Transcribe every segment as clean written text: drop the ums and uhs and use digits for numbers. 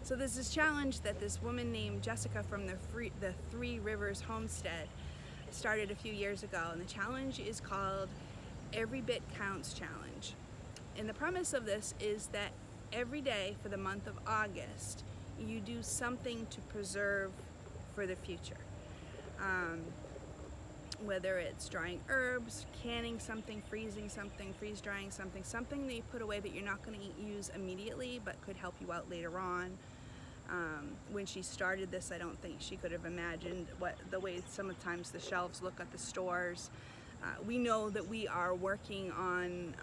So there's this challenge that this woman named Jessica from the Three Rivers Homestead started a few years ago, and the challenge is called Every Bit Counts Challenge. And the premise of this is that every day for the month of August, you do something to preserve for the future. Whether it's drying herbs, canning something, freezing something, freeze drying something, something that you put away that you're not going to use immediately but could help you out later on. When she started this, I don't think she could have imagined the way sometimes the shelves look at the stores. We know that we are working on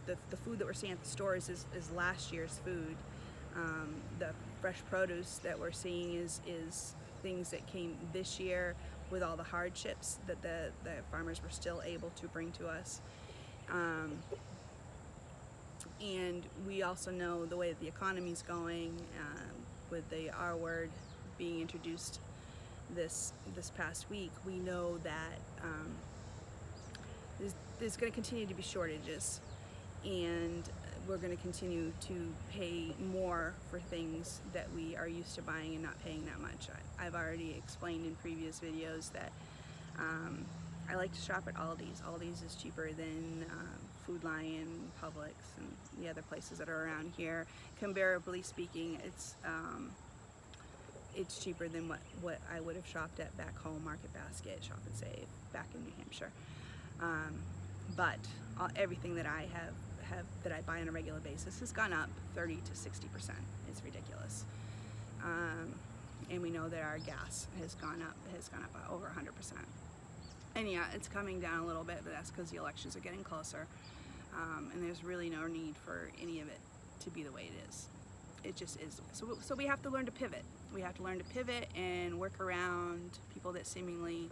the food that we're seeing at the stores is last year's food. The fresh produce that we're seeing is things that came this year with all the hardships that the farmers were still able to bring to us. And we also know the way that the economy's going, with the R word being introduced this past week. We know that there's going to continue to be shortages, and we're going to continue to pay more for things that we are used to buying and not paying that much. I've already explained in previous videos that I like to shop at Aldi's. Aldi's is cheaper than Food Lion, Publix, and the other places that are around here. Comparably speaking, it's cheaper than what I would have shopped at back home, Market Basket, Shop and Save, back in New Hampshire. But everything that I have that I buy on a regular basis has gone up 30 to 60%. It's ridiculous. And we know that our gas has gone up by over 100%. And yeah, it's coming down a little bit, but that's because the elections are getting closer. And there's really no need for any of it to be the way it is. It just is. So we have to learn to pivot. We have to learn to pivot and work around people that seemingly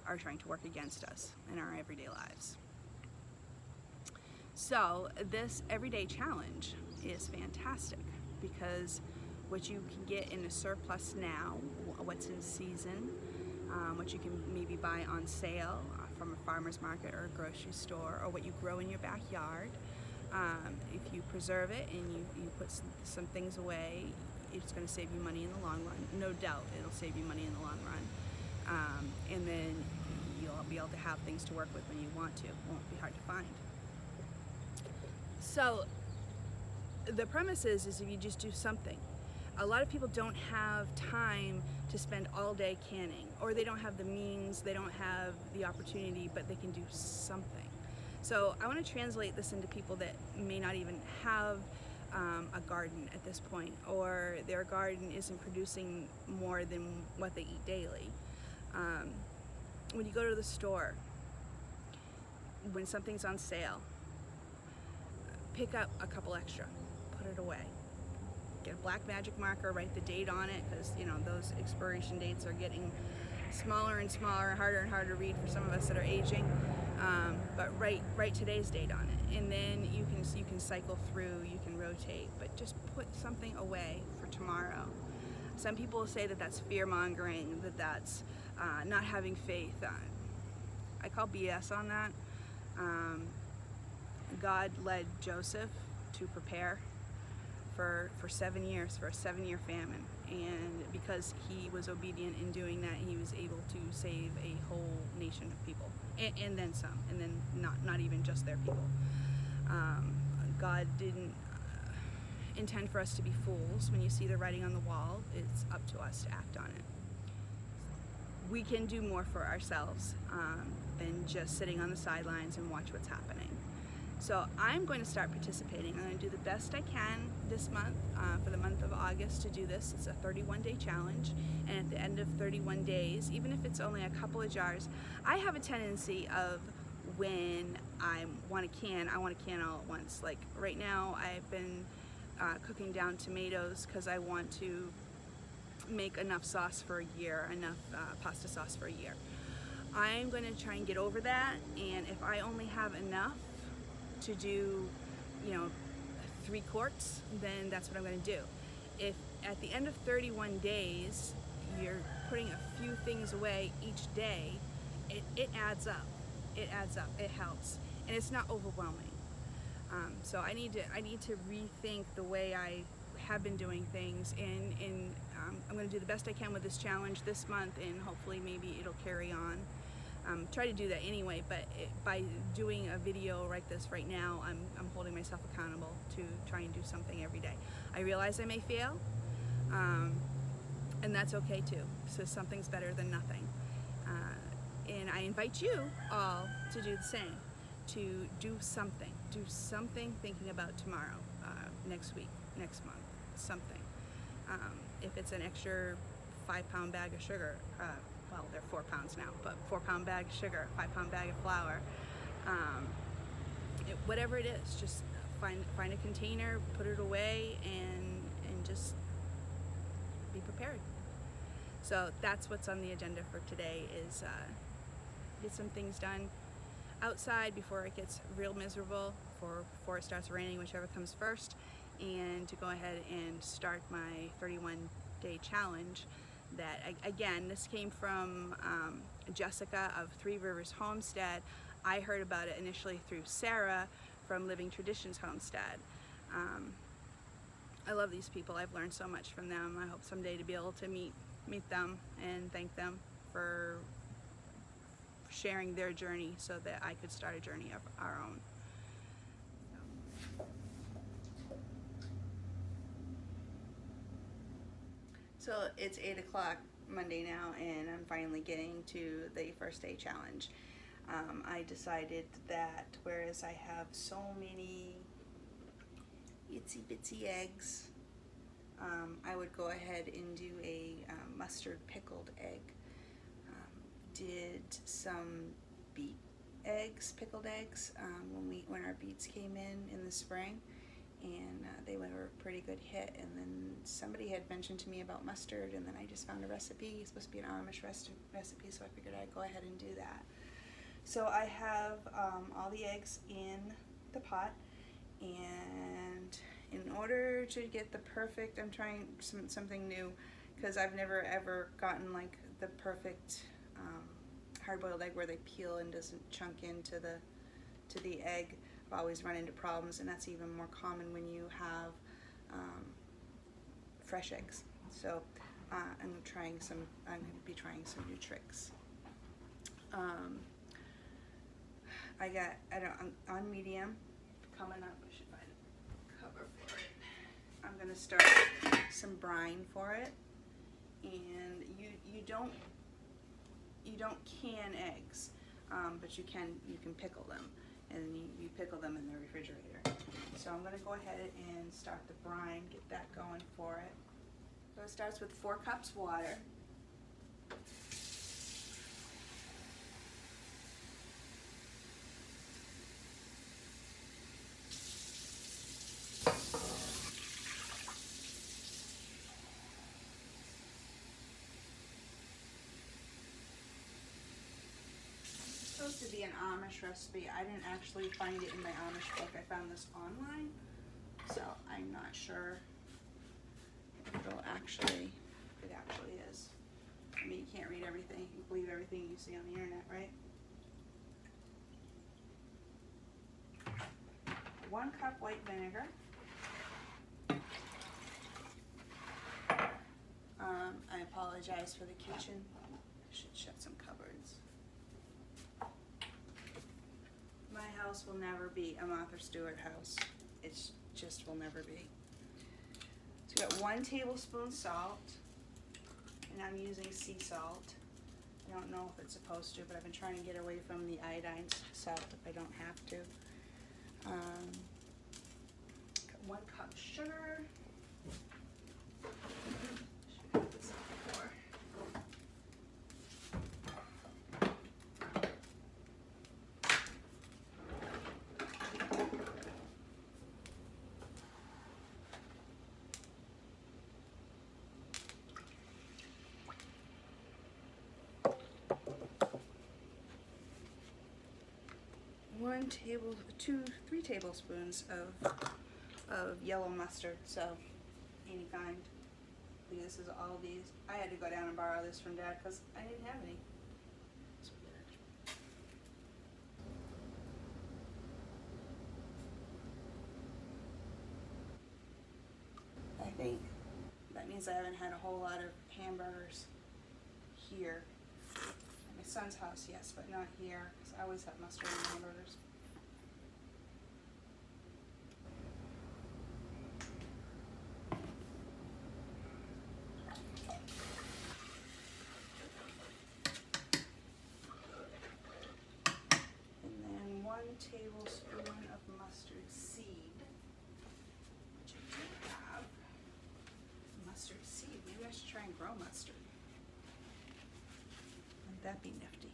are trying to work against us in our everyday lives. So this everyday challenge is fantastic because what you can get in a surplus now, what's in season, what you can maybe buy on sale from a farmer's market or a grocery store, or what you grow in your backyard. If you preserve it and you put some things away, it's going to save you money in the long run. No doubt it'll save you money in the long run. And then you'll be able to have things to work with when you want to. It won't be hard to find. So the premise is if you just do something. A lot of people don't have time to spend all day canning, or they don't have the means, they don't have the opportunity, but they can do something. So I want to translate this into people that may not even have a garden at this point, or their garden isn't producing more than what they eat daily. When you go to the store, when something's on sale, pick up a couple extra, put it away. Get a black magic marker, write the date on it, because those expiration dates are getting smaller and smaller, harder and harder to read for some of us that are aging. But write today's date on it, and then you can cycle through, you can rotate, but just put something away for tomorrow. Some people say that that's fear-mongering, that's not having faith. I call BS on that. God led Joseph to prepare for 7 years, for a 7-year famine, and because he was obedient in doing that, he was able to save a whole nation of people, and then some, and then not even just their people. God didn't intend for us to be fools. When you see the writing on the wall, it's up to us to act on it. We can do more for ourselves than just sitting on the sidelines and watch what's happening. So I'm going to start participating. I'm going to do the best I can this month, for the month of August, to do this. It's a 31-day challenge, and at the end of 31 days, even if it's only a couple of jars, I have a tendency of when I want to can all at once. Like right now, I've been cooking down tomatoes because I want to make enough sauce for a year, enough pasta sauce for a year. I'm going to try and get over that, and if I only have enough to do 3 quarts, then that's what I'm going to do. If at the end of 31 days you're putting a few things away each day, it adds up. It helps, and it's not overwhelming. So I need to rethink the way I have been doing things, and I'm going to do the best I can with this challenge this month, and hopefully maybe it'll carry on. Try to do that anyway, but by doing a video like this right now, I'm holding myself accountable to try and do something every day. I realize I may fail, and that's okay too. So something's better than nothing. And I invite you all to do the same, to do something thinking about tomorrow, next week, next month, something. If it's an extra 5-pound bag of sugar, well, they're 4 pounds now, but 4-pound bag of sugar, 5-pound bag of flour, whatever it is, just find a container, put it away, and just be prepared. So that's what's on the agenda for today, is get some things done outside before it gets real miserable, before it starts raining, whichever comes first, and to go ahead and start my 31-day challenge. That, again, this came from Jessica of Three Rivers Homestead. I heard about it initially through Sarah from Living Traditions Homestead. I love these people. I've learned so much from them. I hope someday to be able to meet them and thank them for sharing their journey so that I could start a journey of our own. So it's 8 o'clock Monday now, and I'm finally getting to the first day challenge. I decided that whereas I have so many itsy bitsy eggs, I would go ahead and do a mustard pickled egg. Did some beet eggs, pickled eggs, when our beets came in the spring, and they were a pretty good hit. And then somebody had mentioned to me about mustard, and then I just found a recipe. It's supposed to be an Amish recipe, so I figured I'd go ahead and do that. So I have all the eggs in the pot, and in order to get the perfect, I'm trying something new, because I've never ever gotten like the perfect hard-boiled egg where they peel and doesn't chunk into the egg. I've always run into problems, and that's even more common when you have fresh eggs. So I'm going to be trying some new tricks. I'm on medium, coming up. I should find a cover for it. I'm going to start some brine for it, and you don't can eggs, but you can pickle them, and you pickle them in the refrigerator. So I'm going to go ahead and start the brine, get that going for it. So it starts with 4 cups water. Supposed to be an Amish recipe. I didn't actually find it in my Amish book. I found this online, so I'm not sure if it actually is. I mean, you can't read everything. You can believe everything you see on the internet, right? 1 cup white vinegar. I apologize for the kitchen. I should shut some cupboards. My house will never be a Martha Stewart house. It just will never be. So we got 1 tablespoon salt, and I'm using sea salt. I don't know if it's supposed to, but I've been trying to get away from the iodine salt if I don't have to. Got 1 cup sugar. Should have this before. 3 tablespoons of yellow mustard, so any kind. This is all these. I had to go down and borrow this from Dad because I didn't have any. It's weird. I means I haven't had a whole lot of hamburgers here. At my son's house, yes, but not here, because I always have mustard in hamburgers. And then 1 tablespoon of mustard seed, which I do have. Mustard seed, maybe I should try and grow mustard. Wouldn't that be nifty?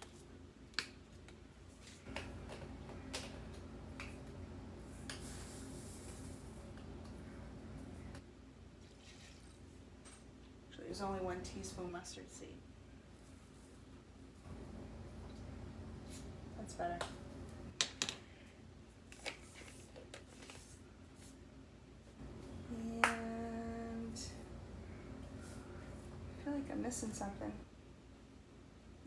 Actually, there's only 1 teaspoon mustard seed. That's better. And I feel like I'm missing something.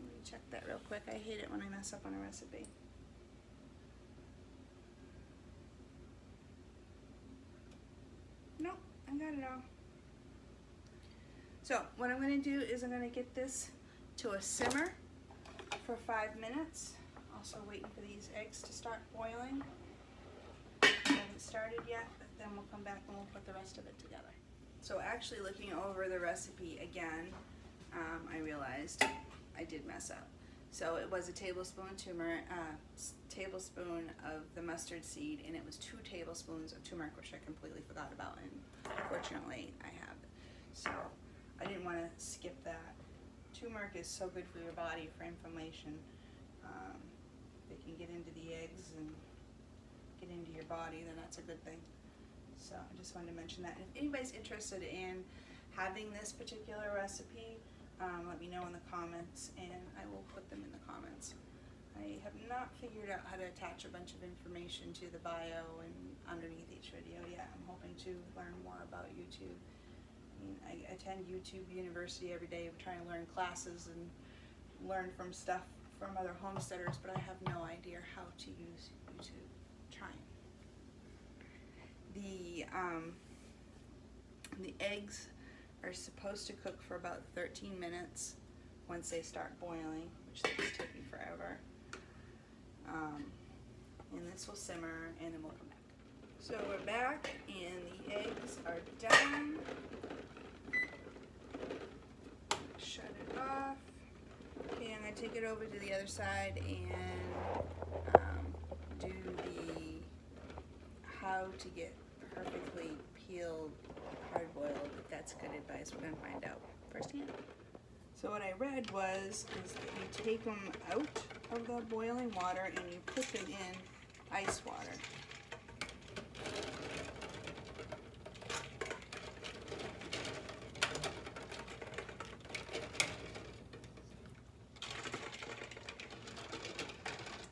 Let me check that real quick. I hate it when I mess up on a recipe. Nope, I got it all. So what I'm going to do is I'm going to get this to a simmer for 5 minutes. Also waiting for these eggs to start boiling. I haven't started yet, but then we'll come back and we'll put the rest of it together. So actually looking over the recipe again, I realized I did mess up. So it was a tablespoon tablespoon of the mustard seed, and it was 2 tablespoons of turmeric, which I completely forgot about, and fortunately I have it. So I didn't want to skip that. Turmeric is so good for your body for inflammation. If it can get into the eggs and get into your body, then that's a good thing. So I just wanted to mention that. And if anybody's interested in having this particular recipe, let me know in the comments, and I will put them in the comments. I have not figured out how to attach a bunch of information to the bio and underneath each video yet. I'm hoping to learn more about YouTube. I mean, I attend YouTube University every day, trying to learn classes and learn from stuff from other homesteaders, but I have no idea how to use YouTube. Trying. The eggs are supposed to cook for about 13 minutes once they start boiling, which is taking forever. And this will simmer, and then we'll come back. So we're back, and the eggs are done. Shut it off. Okay, I'm going to take it over to the other side and do the how to get perfectly peeled hard-boiled. If that's good advice, we're going to find out firsthand. So what I read was is that you take them out of the boiling water and you put them in ice water.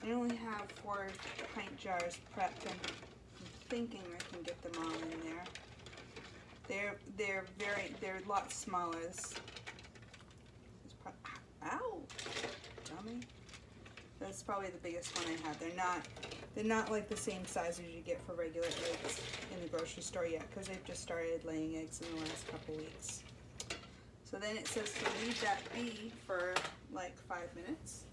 I only have 4 pint jars prepped, and I'm thinking I can get them all in there. They're a lot smaller. This is probably, ow, dummy. That's probably the biggest one I have. They're not like the same size as you get for regular eggs in the grocery store yet, because they've just started laying eggs in the last couple weeks. So then it says to leave that be for like 5 minutes.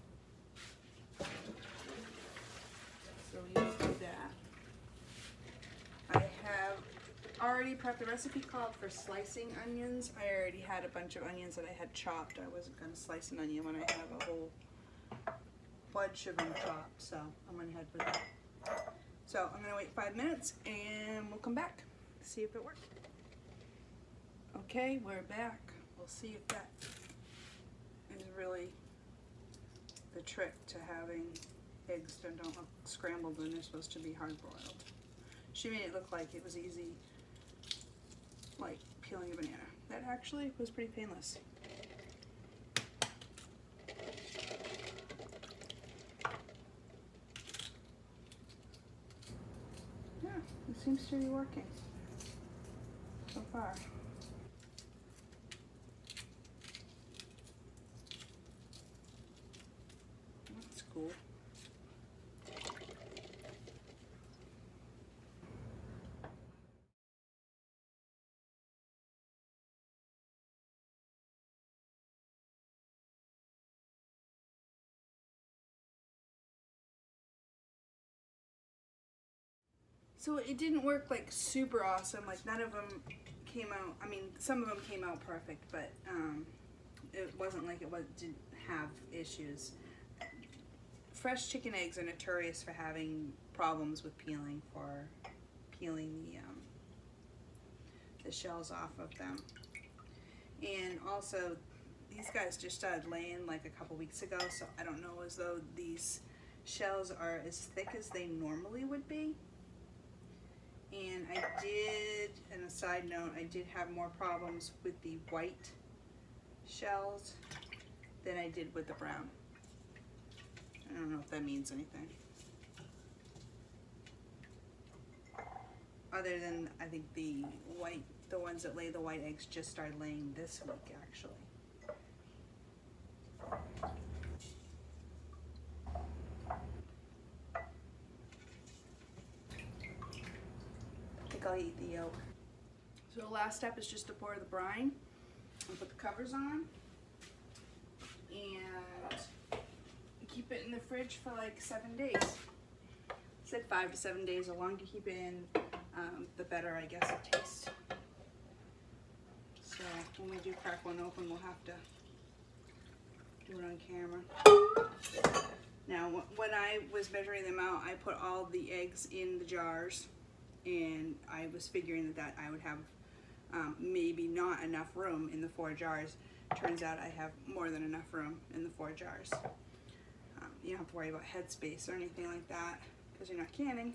So we do that. I have already prepped a recipe called for slicing onions. I already had a bunch of onions that I had chopped. I wasn't going to slice an onion when I have a whole bunch of them chopped, so I went ahead with that. So I'm going to wait 5 minutes and we'll come back, see if it worked. Okay, we're back. We'll see if that is really the trick to having eggs that don't look scrambled when they're supposed to be hard-boiled. She made it look like it was easy, like peeling a banana. That actually was pretty painless. Yeah, it seems to be working so far. That's cool. So it didn't work like super awesome. Like none of them came out. I mean, some of them came out perfect, but it wasn't like didn't have issues. Fresh chicken eggs are notorious for having problems with peeling the shells off of them. And also, these guys just started laying like a couple weeks ago, so I don't know as though these shells are as thick as they normally would be. And I did, and a side note, I did have more problems with the white shells than I did with the brown. I don't know if that means anything. Other than, I think the ones that lay the white eggs just started laying this week, actually. I think I'll eat the yolk. So the last step is just to pour the brine and put the covers on. And keep it in the fridge for like 7 days. I said 5 to 7 days. The longer you keep it in, the better I guess it tastes. So when we do crack one open, we'll have to do it on camera. Now when I was measuring them out, I put all the eggs in the jars, and I was figuring that I would have maybe not enough room in the 4 jars. Turns out I have more than enough room in the 4 jars. You don't have to worry about headspace or anything like that because you're not canning.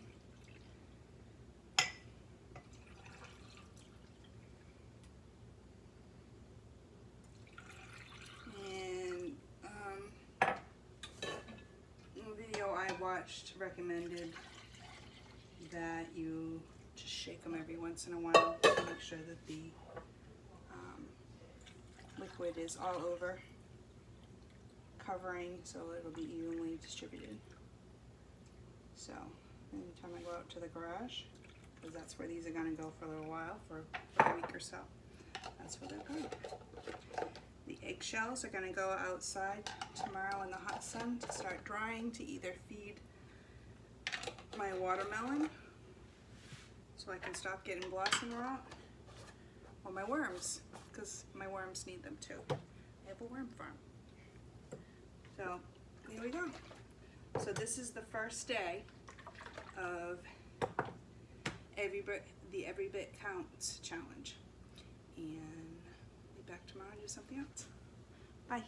And the video I watched recommended that you just shake them every once in a while to make sure that the liquid is all over, covering so it'll be evenly distributed. So anytime I go out to the garage, because that's where these are going to go for a little while, for a week or so, that's where they're going. The eggshells are going to go outside tomorrow in the hot sun to start drying, to either feed my watermelon so I can stop getting blossom rot, or my worms, because my worms need them too. I have a worm farm. So here we go. So this is the first day of the Every Bit Counts challenge, and I'll be back tomorrow and do something else. Bye.